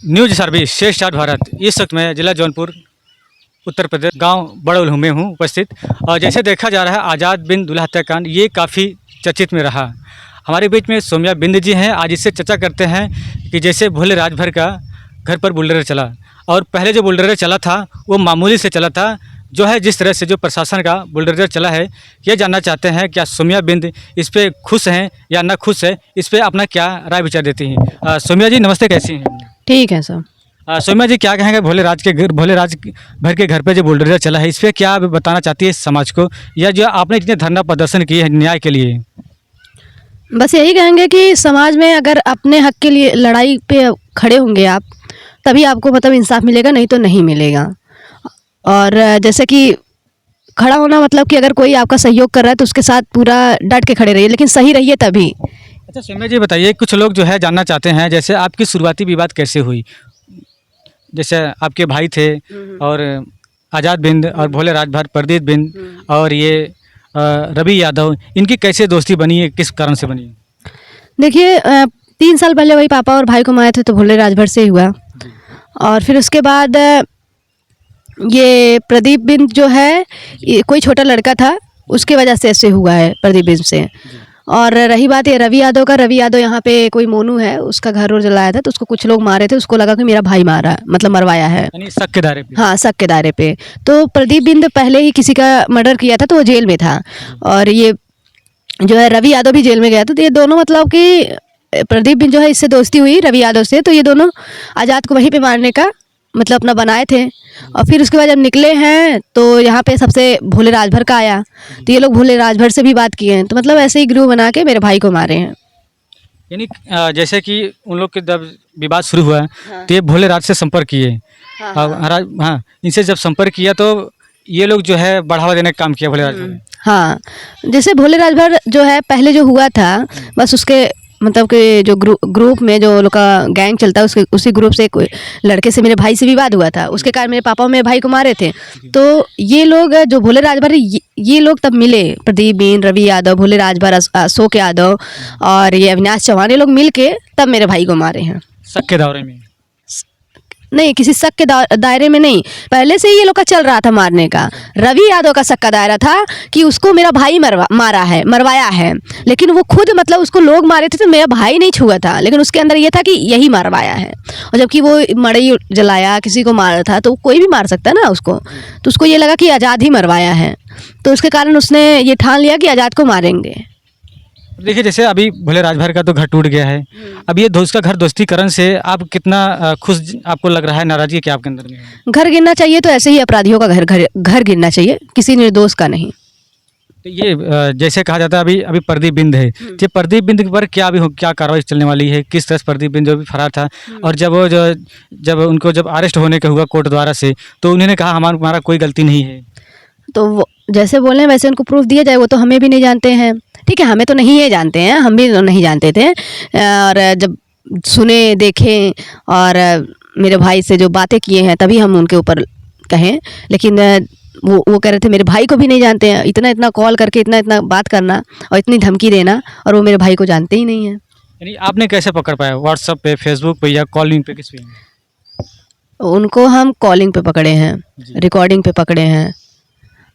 News service शेष start Bharat. इस वक्त मैं जिला जौनपुर उत्तर प्रदेश गांव बड़ौल में हूं उपस्थित। और जैसे देखा जा रहा है आज़ाद बिंद दूल्हा हत्याकांड ये काफ़ी चर्चित में रहा। हमारे बीच में सौम्या बिंद जी हैं। आज इससे चर्चा करते हैं कि जैसे भोले राजभर का घर पर बुलडोजर चला और पहले जो बुलडोजर चला था वो मामूली से चला था, जो है जिस तरह से जो प्रशासन का बुलडोजर चला है, ये जानना चाहते हैं क्या सौम्या बिंद इस पर खुश हैं या ना खुश है, इस पर अपना क्या राय विचार देती हैं। सौम्या जी नमस्ते, कैसी हैं? ठीक है सर। सौम्या जी क्या कहेंगे भोले राज भर के घर पे जो बुलडोजर चला है, इस पर क्या आप बताना चाहती है समाज को, या जो आपने इतने धरना प्रदर्शन किए हैं न्याय के लिए? बस यही कहेंगे कि समाज में अगर अपने हक के लिए लड़ाई पे खड़े होंगे आप, तभी आपको मतलब इंसाफ मिलेगा, नहीं तो नहीं मिलेगा। और जैसे कि खड़ा होना मतलब कि अगर कोई आपका सहयोग कर रहा है तो उसके साथ पूरा डट के खड़े रहिए, लेकिन सही रहिए तभी। अच्छा सौम्या जी बताइए, कुछ लोग जो है जानना चाहते हैं जैसे आपकी शुरुआती विवाद कैसे हुई, जैसे आपके भाई थे और आज़ाद बिंद और भोले राजभर प्रदीप बिंद और ये रवि यादव, इनकी कैसे दोस्ती बनी है, किस कारण से बनी है? देखिए 3 साल पहले वही पापा और भाई को मारे थे तो भोले राजभर से ही हुआ। और फिर उसके बाद ये प्रदीप बिंद जो है, ये कोई छोटा लड़का था उसके वजह से ऐसे हुआ है प्रदीप बिंद से। और रही बात ये रवि यादव का, रवि यादव यहाँ पे कोई मोनू है, उसका घर और जलाया था तो उसको कुछ लोग मारे थे, उसको लगा कि मेरा भाई मारा मतलब मरवाया है, यानी शक के दायरे पे? हाँ, शक के दायरे पे। तो प्रदीप बिंद पहले ही किसी का मर्डर किया था तो वो जेल में था, और ये जो है रवि यादव भी जेल में गया था। तो ये दोनों मतलब कि प्रदीप बिंद जो है इससे दोस्ती हुई रवि यादव से, तो ये दोनों आज़ाद को वहीं पे मारने का मतलब अपना बनाए थे। और फिर उसके बाद जब निकले हैं तो यहाँ पे सबसे भोले राजभर का आया, तो ये लोग भोले राजभर से भी बात किए हैं, तो मतलब ऐसे ही ग्रुप बना के मेरे भाई को मारे हैं। यानी जैसे कि उन लोग के जब विवाद शुरू हुआ तो ये भोले राज से संपर्क किए। हाँ, इनसे जब संपर्क किया तो ये लोग जो है बढ़ावा देने का काम किया भोले राजभर ने। हाँ, जैसे भोले राजभर जो है पहले जो हुआ था, बस उसके मतलब कि जो ग्रुप में जो लोग का गैंग चलता है उसके उसी ग्रुप से कोई लड़के से मेरे भाई से विवाद हुआ था, उसके कारण मेरे पापा और मेरे भाई को मारे थे। तो ये लोग जो भोले राजभर ये लोग तब मिले, प्रदीप बिंद, रवि यादव, भोले राजभर, अशोक यादव और ये अविनाश चौहान, ये लोग मिल के तब मेरे भाई को मारे हैं। शक के दौरे में नहीं, किसी शक के दायरे में नहीं, पहले से ही ये लोग का चल रहा था मारने का। रवि यादव का शक का दायरा था कि उसको मेरा भाई मरवाया है, लेकिन वो खुद मतलब उसको लोग मारे थे तो मेरा भाई नहीं छुआ था, लेकिन उसके अंदर ये था कि यही मरवाया है। और जबकि वो मड़ई जलाया, किसी को मारा था तो कोई भी मार सकता है ना उसको, तो उसको ये लगा कि आज़ाद ही मरवाया है, तो उसके कारण उसने ये ठान लिया कि आज़ाद को मारेंगे। देखिए जैसे अभी भोले राजभर का तो घर टूट गया है, अब ये दोस्त का घर दोस्तीकरण से आप कितना खुश आपको लग रहा है, नाराजगी क्या आपके अंदर में है? घर गिरना चाहिए तो ऐसे ही अपराधियों का घर गिरना चाहिए, किसी निर्दोष का नहीं। तो ये जैसे कहा जाता है अभी प्रदीप बिंद है, ये प्रदीप बिंद पर क्या क्या कार्रवाई चलने वाली है, किस तरह से प्रदीप बिंद जो भी फरार था, और जब उनको अरेस्ट होने का हुआ कोर्ट द्वारा से, तो उन्होंने कहा हमारा कोई गलती नहीं है। तो वो जैसे बोले वैसे उनको प्रूफ दिया जाए, वो तो हमें भी नहीं जानते हैं, ठीक है, हमें तो नहीं है जानते हैं, हम भी नहीं जानते थे। और जब सुने देखें और मेरे भाई से जो बातें किए हैं तभी हम उनके ऊपर कहें, लेकिन वो कह रहे थे मेरे भाई को भी नहीं जानते हैं। इतना कॉल करके इतना बात करना और इतनी धमकी देना, और वो मेरे भाई को जानते ही नहीं हैं। यानी आपने कैसे पकड़ पाया, व्हाट्सएप पे, फेसबुक पे या कॉलिंग पे, किस पे? उनको हम कॉलिंग पे पकड़े हैं, रिकॉर्डिंग पे पकड़े हैं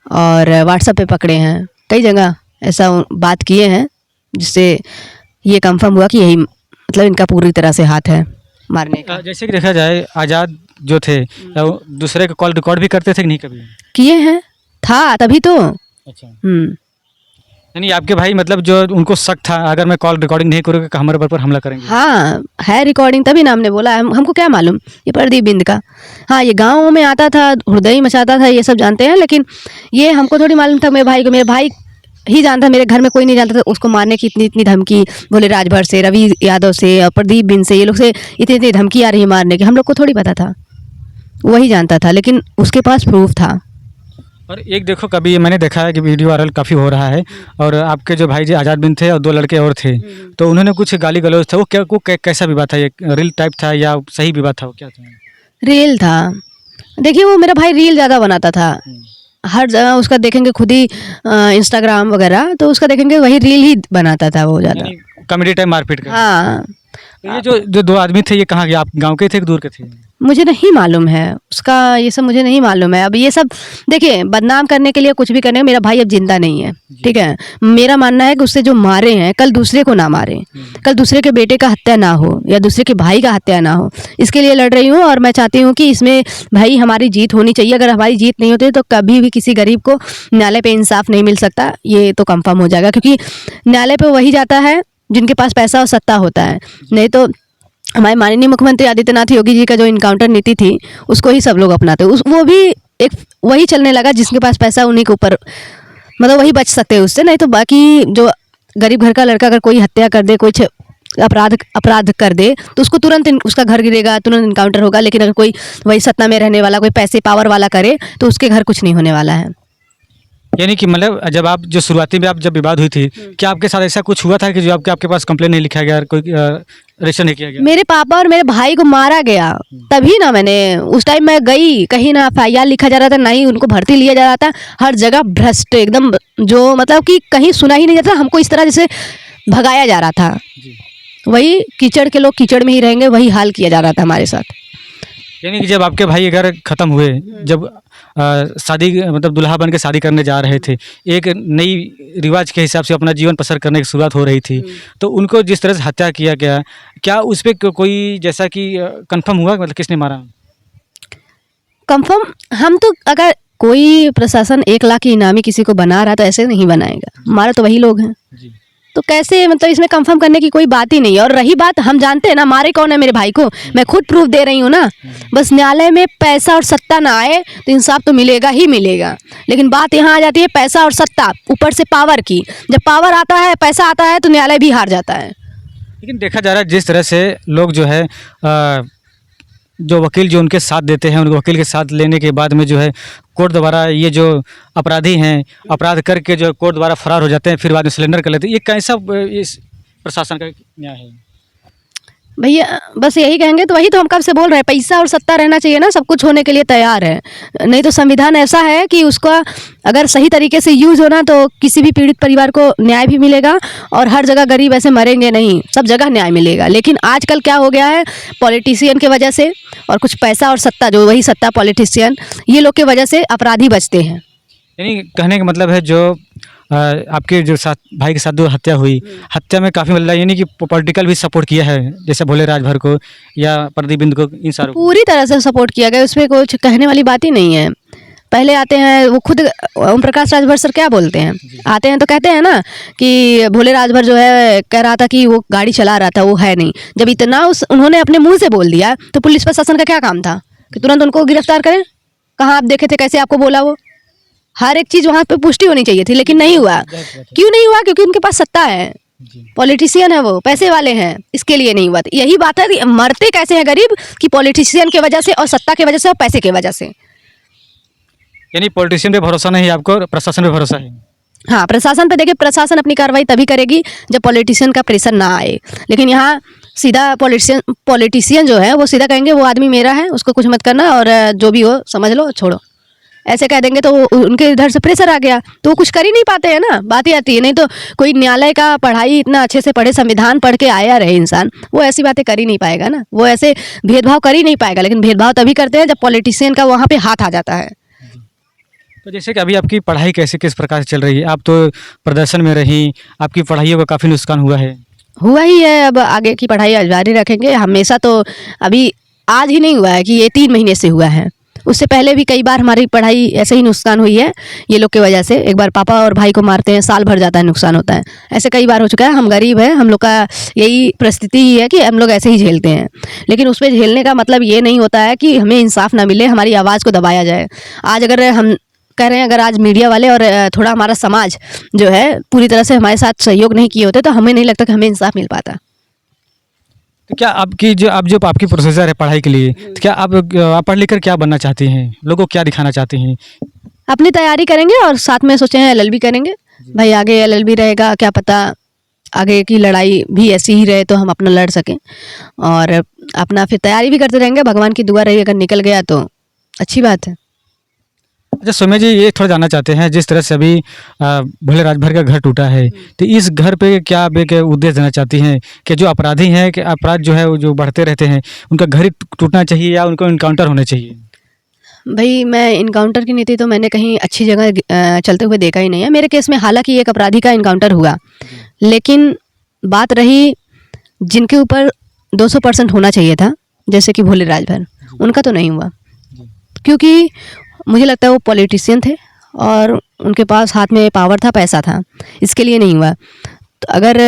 और व्हाट्सएप पे पकड़े हैं, कई जगह ऐसा बात किए हैं जिससे ये कंफर्म हुआ कि यही मतलब इनका पूरी तरह से हाथ है मारने का। जैसे कि देखा जाए आज़ाद जो थे दूसरे का कॉल रिकॉर्ड भी करते थे कि नहीं कभी? किए हैं, था तभी तो। अच्छा, यानी आपके भाई मतलब जो उनको शक था अगर मैं कॉल रिकॉर्डिंग नहीं करूँगा तो हमारे पर हमला करेंगे। हाँ, है रिकॉर्डिंग, तभी ना हमने बोला। हमको क्या मालूम ये प्रदीप बिंद का। हाँ, ये गाँव में आता था, हुड़दंग मचाता था, ये सब जानते हैं, लेकिन ये हमको थोड़ी मालूम था। मेरे भाई ही जानता, मेरे घर में कोई नहीं जानता था उसको मारने की इतनी धमकी भोले राजभर से, रवि यादव से और प्रदीप बिंद से, ये लोग से इतनी धमकी आ रही है मारने की, हम लोग को थोड़ी पता था, वही जानता था, लेकिन उसके पास प्रूफ था। और एक देखो कभी मैंने देखा है कि वीडियो वायरल काफ़ी हो रहा है, और आपके जो भाई जी आज़ाद बिंद थे और 2 लड़के और थे, तो उन्होंने कुछ गाली गलौज था, वो कैसा विवाद था, ये रील टाइप था या सही विवाद था, वो क्या था? रील था। देखिए वो मेरा भाई रील ज़्यादा बनाता था, हर जगह उसका देखेंगे, खुद ही इंस्टाग्राम वगैरह, तो उसका देखेंगे वही रील ही बनाता था वो ज़्यादा, कॉमेडी टाइप मारपीट का। हाँ, तो ये जो जो दो आदमी थे ये कहाँ गए, आप गांव के थे कि दूर के थे? मुझे नहीं मालूम है उसका, ये सब मुझे नहीं मालूम है। अब ये सब देखिए, बदनाम करने के लिए कुछ भी करने, मेरा भाई अब जिंदा नहीं है, ठीक है। मेरा मानना है कि उससे जो मारे हैं कल दूसरे को ना मारे, कल दूसरे के बेटे का हत्या ना हो या दूसरे के भाई का हत्या ना हो, इसके लिए लड़ रही हूँ। और मैं चाहती हूँ कि इसमें भाई हमारी जीत होनी चाहिए। अगर हमारी जीत नहीं होती तो कभी भी किसी गरीब को न्यायालय पे इंसाफ नहीं मिल सकता, ये तो कंफर्म हो जाएगा। क्योंकि न्यायालय पे वही जाता है जिनके पास पैसा और सत्ता होता है, नहीं तो हमारे माननीय मुख्यमंत्री आदित्यनाथ योगी जी का जो इनकाउंटर नीति थी उसको ही सब लोग अपनाते, उस वो भी एक वही चलने लगा, जिसके पास पैसा उन्हीं के ऊपर, मतलब वही बच सकते हैं उससे। नहीं तो बाकी जो गरीब घर का लड़का अगर कोई हत्या कर दे, कोई अपराध कर दे तो उसको तुरंत उसका घर गिरेगा, तुरंत इनकाउंटर होगा। लेकिन अगर कोई वही सत्ता में रहने वाला, कोई पैसे पावर वाला करे तो उसके घर कुछ नहीं होने वाला है। यानी कि मतलब जब आप जो शुरुआती में आप जब विवाद हुई थी, क्या आपके साथ ऐसा कुछ हुआ था कि जो आपके पास कंप्लेन नहीं लिखा गया, कोई रजिस्टर नहीं किया गया? मेरे पापा और मेरे भाई को मारा गया तभी ना, मैंने उस टाइम मैं गई, कहीं ना FIR लिखा जा रहा था, ना ही उनको भर्ती लिया जा रहा था। हर जगह भ्रष्ट एकदम, जो मतलब कि कहीं सुना ही नहीं जाता, हमको इस तरह जैसे भगाया जा रहा था। वही कीचड़ के लोग कीचड़ में ही रहेंगे, वही हाल किया जा रहा था हमारे साथ। यानी कि जब आपके भाई अगर ख़त्म हुए, जब शादी मतलब दुल्हा बन के शादी करने जा रहे थे, एक नई रिवाज के हिसाब से अपना जीवन बसर करने की शुरुआत हो रही थी, तो उनको जिस तरह से हत्या किया गया, क्या उस पर कोई जैसा कि कंफर्म हुआ मतलब किसने मारा? कंफर्म हम तो, अगर कोई प्रशासन 1 लाख की इनामी किसी को बना रहा तो ऐसे नहीं बनाएगा, हमारे तो वही लोग हैं। जी। तो कैसे, मतलब इसमें कंफर्म करने की कोई बात ही नहीं है। और रही बात, हम जानते हैं ना मारे कौन है मेरे भाई को, मैं खुद प्रूफ दे रही हूँ ना। बस न्यायालय में पैसा और सत्ता ना आए तो इंसाफ तो मिलेगा ही मिलेगा। लेकिन बात यहाँ आ जाती है पैसा और सत्ता, ऊपर से पावर की। जब पावर आता है, पैसा आता है, तो न्यायालय भी हार जाता है। लेकिन देखा जा रहा है जिस तरह से लोग जो है जो वकील जो उनके साथ देते हैं, उनके वकील के साथ लेने के बाद में जो है कोर्ट द्वारा ये जो अपराधी हैं, अपराध करके जो कोर्ट द्वारा फरार हो जाते हैं, फिर बाद में सिलेंडर कर लेते हैं, ये कैसा इस प्रशासन का न्याय है? भैया बस यही कहेंगे, तो वही तो हम कब से बोल रहे हैं, पैसा और सत्ता रहना चाहिए ना, सब कुछ होने के लिए तैयार है। नहीं तो संविधान ऐसा है कि उसका अगर सही तरीके से यूज होना तो किसी भी पीड़ित परिवार को न्याय भी मिलेगा, और हर जगह गरीब ऐसे मरेंगे नहीं, सब जगह न्याय मिलेगा। लेकिन आजकल क्या हो गया है, पॉलिटिशियन के वजह से और कुछ पैसा और सत्ता, जो वही सत्ता पॉलिटिशियन, ये लोग की वजह से अपराधी बचते हैं। यानी कहने का मतलब है जो आपके जो साथ भाई के साथ जो हत्या हुई, हत्या में काफ़ी मतलब यानी कि पॉलिटिकल भी सपोर्ट किया है, जैसे भोले राजभर को या प्रदीप बिंद को, इन सारों को पूरी तरह से सपोर्ट किया गया, उसमें कुछ कहने वाली बात ही नहीं है। पहले आते हैं वो खुद, ओम प्रकाश राजभर सर क्या बोलते हैं, आते हैं तो कहते हैं ना कि भोले राजभर जो है कह रहा था कि वो गाड़ी चला रहा था, वो है नहीं। जब इतना उन्होंने अपने मुंह से बोल दिया तो पुलिस प्रशासन का क्या काम था कि तुरंत उनको गिरफ्तार करें? कहाँ आप देखे थे, कैसे आपको बोला? वो हर एक चीज़ वहाँ पे पुष्टि होनी चाहिए थी, लेकिन नहीं हुआ। क्यों नहीं हुआ? क्योंकि उनके पास सत्ता है, पॉलिटिशियन है, वो पैसे वाले हैं, इसके लिए नहीं हुआ। यही बात है, मरते कैसे हैं गरीब कि पॉलिटिशियन की वजह से और सत्ता की वजह से और पैसे की वजह से। यानी पॉलिटिशियन पे भरोसा नहीं है आपको, प्रशासन पे भरोसा है? हाँ, प्रशासन पे देखिए, प्रशासन अपनी कार्रवाई तभी करेगी जब पॉलिटिशियन का प्रेशर ना आए। लेकिन यहाँ सीधा पॉलिटिशियन जो है वो सीधा कहेंगे वो आदमी मेरा है, उसको कुछ मत करना, और जो भी हो समझ लो, छोड़ो, ऐसे कह देंगे तो उनके इधर से प्रेशर आ गया तो वो कुछ कर ही नहीं पाते हैं ना, बात ही आती है। नहीं तो कोई न्यायालय का पढ़ाई इतना अच्छे से पढ़े, संविधान पढ़ के आया रहे इंसान, वो ऐसी बातें कर ही नहीं पाएगा ना, वो ऐसे भेदभाव कर ही नहीं पाएगा। लेकिन भेदभाव तभी करते हैं जब पॉलिटिशियन का वहाँ पे हाथ आ जाता है। तो जैसे कि अभी आपकी पढ़ाई कैसे किस प्रकार से चल रही है? आप तो प्रदर्शन में रही, आपकी पढ़ाइयों का काफ़ी नुकसान हुआ है। हुआ ही है, अब आगे की पढ़ाई जारी रखेंगे हमेशा। तो अभी आज ही नहीं हुआ है कि ये 3 महीने से हुआ है, उससे पहले भी कई बार हमारी पढ़ाई ऐसे ही नुकसान हुई है ये लोग की वजह से। एक बार पापा और भाई को मारते हैं, साल भर जाता है, नुकसान होता है, ऐसे कई बार हो चुका है। हम गरीब हैं, हम लोग का यही परिस्थिति ही है कि हम लोग ऐसे ही झेलते हैं। लेकिन उसमें झेलने का मतलब ये नहीं होता है कि हमें इंसाफ ना मिले, हमारी आवाज़ को दबाया जाए। आज अगर हम कह रहे हैं, अगर आज मीडिया वाले और थोड़ा हमारा समाज जो है पूरी तरह से हमारे साथ सहयोग नहीं किए होते तो हमें नहीं लगता कि हमें इंसाफ मिल पाता। तो क्या आपकी जो आपकी प्रोसेसर है पढ़ाई के लिए, तो क्या आप पढ़ लिख कर क्या बनना चाहती हैं, लोगों को क्या दिखाना चाहती हैं? अपनी तैयारी करेंगे और साथ में सोचे हैं LLB करेंगे। भाई आगे LLB रहेगा, क्या पता आगे की लड़ाई भी ऐसी ही रहे तो हम अपना लड़ सकें, और अपना फिर तैयारी भी करते रहेंगे। भगवान की दुआ रही, अगर निकल गया तो अच्छी बात है। अच्छा सौम्या जी, ये थोड़ा जानना चाहते हैं, जिस तरह से अभी भोले राजभर का घर टूटा है, तो इस घर पे क्या आप एक उद्देश्य देना चाहती हैं कि जो अपराधी हैं, कि अपराध जो है वो जो बढ़ते रहते हैं, उनका घर ही टूटना चाहिए या उनको इनकाउंटर होने चाहिए? भाई मैं इनकाउंटर की नीति तो मैंने कहीं अच्छी जगह चलते हुए देखा ही नहीं है। मेरे केस में हालांकि एक अपराधी का इनकाउंटर हुआ, लेकिन बात रही जिनके ऊपर 200% होना चाहिए था, जैसे कि भोले राजभर, उनका तो नहीं हुआ, क्योंकि मुझे लगता है वो पॉलिटिशियन थे और उनके पास हाथ में पावर था, पैसा था, इसके लिए नहीं हुआ। तो अगर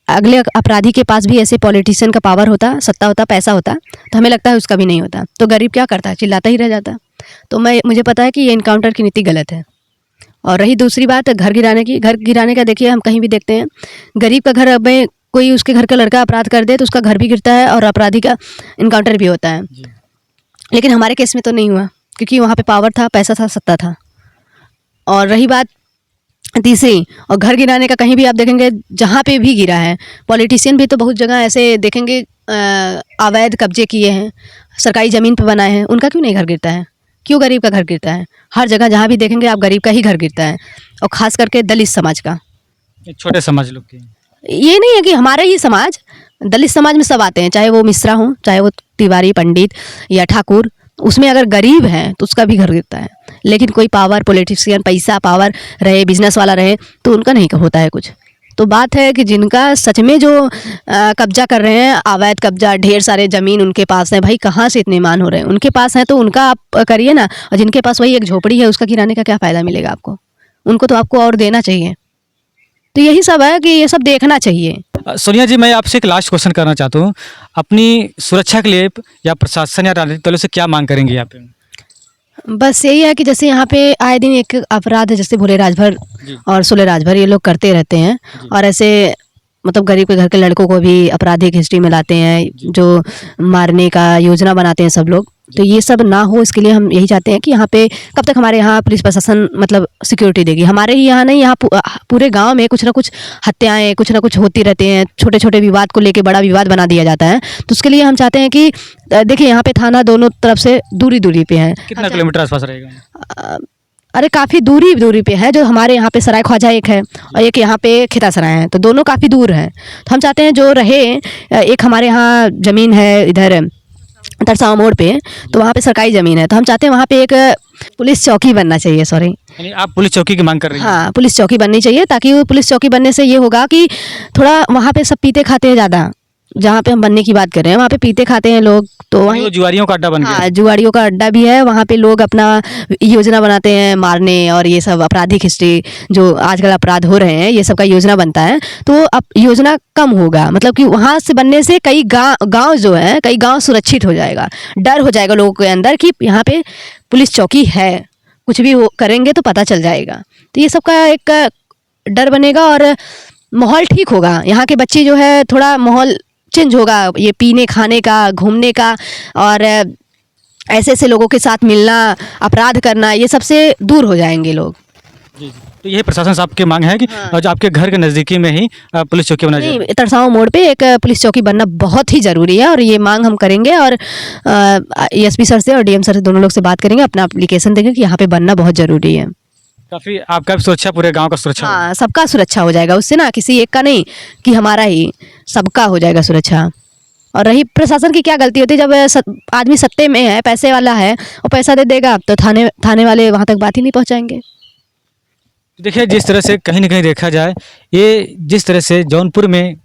अगले अपराधी के पास भी ऐसे पॉलिटिशियन का पावर होता, सत्ता होता, पैसा होता, तो हमें लगता है उसका भी नहीं होता। तो गरीब क्या करता, चिल्लाता ही रह जाता। तो मुझे पता है कि ये इनकाउंटर की नीति गलत है। और रही दूसरी बात घर गिराने की, घर गिराने का देखिए हम कहीं भी देखते हैं, गरीब का घर में कोई उसके घर का लड़का अपराध कर दे तो उसका घर भी गिरता है और अपराधी का इनकाउंटर भी होता है। लेकिन हमारे केस में तो नहीं हुआ, क्योंकि वहाँ पे पावर था, पैसा था, सत्ता था। और रही बात तीसरी, और घर गिराने का कहीं भी आप देखेंगे, जहाँ पे भी गिरा है, पॉलिटिशियन भी तो बहुत जगह ऐसे देखेंगे अवैध कब्जे किए हैं, सरकारी ज़मीन पे बनाए हैं, उनका क्यों नहीं घर गिरता है? क्यों गरीब का घर गिरता है? हर जगह जहाँ भी देखेंगे आप गरीब का ही घर गिरता है, और ख़ास करके दलित समाज का। छोटे समाज लोग के ये नहीं है कि हमारा ही समाज, दलित समाज में सब आते हैं, चाहे वो मिश्रा हों, चाहे वो तिवारी, पंडित या ठाकुर, उसमें अगर गरीब है तो उसका भी घर गिरता है। लेकिन कोई पावर, पॉलिटिशियन, पैसा, पावर रहे, बिजनेस वाला रहे, तो उनका नहीं होता है कुछ। तो बात है कि जिनका सच में जो कब्जा कर रहे हैं, अवैध कब्जा, ढेर सारे ज़मीन उनके पास है, भाई कहाँ से इतने मान हो रहे हैं? उनके पास है तो उनका आप करिए ना, और जिनके पास वही एक झोपड़ी है, उसका गिराने का क्या फ़ायदा मिलेगा आपको? उनको तो आपको और देना चाहिए। तो यही सब है कि ये सब देखना चाहिए। सोनिया जी, मैं आपसे एक लास्ट क्वेश्चन करना चाहता हूँ। अपनी सुरक्षा के लिए या प्रशासन या राजनीतिक दलों से क्या मांग करेंगे यहाँ पे? बस यही है कि जैसे यहाँ पे आए दिन एक अपराध है, जैसे भोले राजभर और सोले राजभर, ये लोग करते रहते हैं, और ऐसे मतलब गरीब के घर के लड़कों को भी आपराधिक हिस्ट्री में लाते हैं, जो मारने का योजना बनाते हैं सब लोग। तो ये सब ना हो, इसके लिए हम यही चाहते हैं कि यहाँ पे कब तक हमारे यहाँ पुलिस प्रशासन मतलब सिक्योरिटी देगी? हमारे ही यहाँ नहीं, यहाँ पूरे गांव में कुछ ना कुछ हत्याएं, कुछ ना कुछ होती रहते हैं, छोटे छोटे विवाद को लेके बड़ा विवाद बना दिया जाता है। तो उसके लिए हम चाहते हैं कि देखिए यहाँ पे थाना दोनों तरफ से दूरी दूरी पे है। कितना किलोमीटर आसपास रहेगा? अरे काफ़ी दूरी पे है। जो हमारे यहाँ पे सराय ख्वाजा एक है और एक यहाँ पे खेता सराय है, तो दोनों काफ़ी दूर हैं। तो हम चाहते हैं जो रहे, एक हमारे यहाँ ज़मीन है इधर तरसावा मोड़ पे, तो वहाँ पे सरकारी ज़मीन है, तो हम चाहते हैं वहाँ पे एक पुलिस चौकी बनना चाहिए। सॉरी, यानी आप पुलिस चौकी की मांग कर रही हैं? हाँ, पुलिस चौकी बननी चाहिए, ताकि वो पुलिस चौकी बनने से ये होगा कि थोड़ा वहाँ पे सब पीते खाते हैं ज़्यादा, जहाँ पे हम बनने की बात कर रहे हैं वहाँ पे पीते खाते हैं लोग, तो यानी वहीं वो जुआरियों का अड्डा बन गया? हाँ, जुआड़ियों का अड्डा भी है। वहाँ पे लोग अपना योजना बनाते हैं मारने, और ये सब आपराधिक हिस्ट्री जो आजकल अपराध हो रहे हैं, ये सब का योजना बनता है। तो अब योजना कम होगा, मतलब कि वहाँ से बनने से कई गांव जो है, कई गांव सुरक्षित हो जाएगा, डर हो जाएगा लोगों के अंदर कि यहाँ पे पुलिस चौकी है, कुछ भी करेंगे तो पता चल जाएगा। तो ये सब का एक डर बनेगा और माहौल ठीक होगा। यहाँ के बच्चे जो है, थोड़ा माहौल चेंज होगा, ये पीने खाने का, घूमने का, और ऐसे ऐसे लोगों के साथ मिलना, अपराध करना, ये सबसे दूर हो जाएंगे लोग। जी। तो यही प्रशासन से आपकी मांग है कि हाँ। जो आपके घर के नज़दीकी में ही पुलिस चौकी बना जाए? नहीं, तरसावा मोड़ पे एक पुलिस चौकी बनना बहुत ही ज़रूरी है, और ये मांग हम करेंगे, और एसपी सर से और डीएम सर से दोनों लोग से बात करेंगे, अपना एप्लीकेशन देंगे कि यहाँ पे बनना बहुत ज़रूरी है। काफ़ी आपका भी सुरक्षा, पूरे गांव का सुरक्षा हाँ, सबका सुरक्षा हो जाएगा उससे ना, किसी एक का नहीं कि हमारा ही, सबका हो जाएगा सुरक्षा। और रही प्रशासन की क्या गलती होती है, जब आदमी सत्ते में है, पैसे वाला है, और पैसा दे देगा, तो थाने वाले वहाँ तक बात ही नहीं पहुँचाएंगे। देखिए, जिस तरह से कहीं ना कहीं देखा जाए, ये जिस तरह से जौनपुर में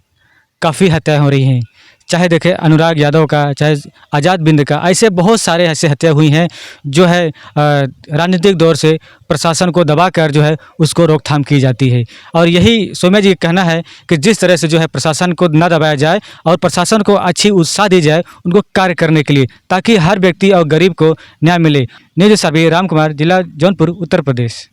काफ़ी हत्याएं हो रही हैं, चाहे देखें अनुराग यादव का, चाहे आज़ाद बिंद का, ऐसे बहुत सारे ऐसे हत्या हुई हैं जो है राजनीतिक दौर से प्रशासन को दबाकर जो है उसको रोकथाम की जाती है। और यही सौम्या जी का कहना है कि जिस तरह से जो है प्रशासन को न दबाया जाए और प्रशासन को अच्छी उत्साह दी जाए उनको कार्य करने के लिए, ताकि हर व्यक्ति और गरीब को न्याय मिले। न्यूज़ साबी राम कुमार, जिला जौनपुर, उत्तर प्रदेश।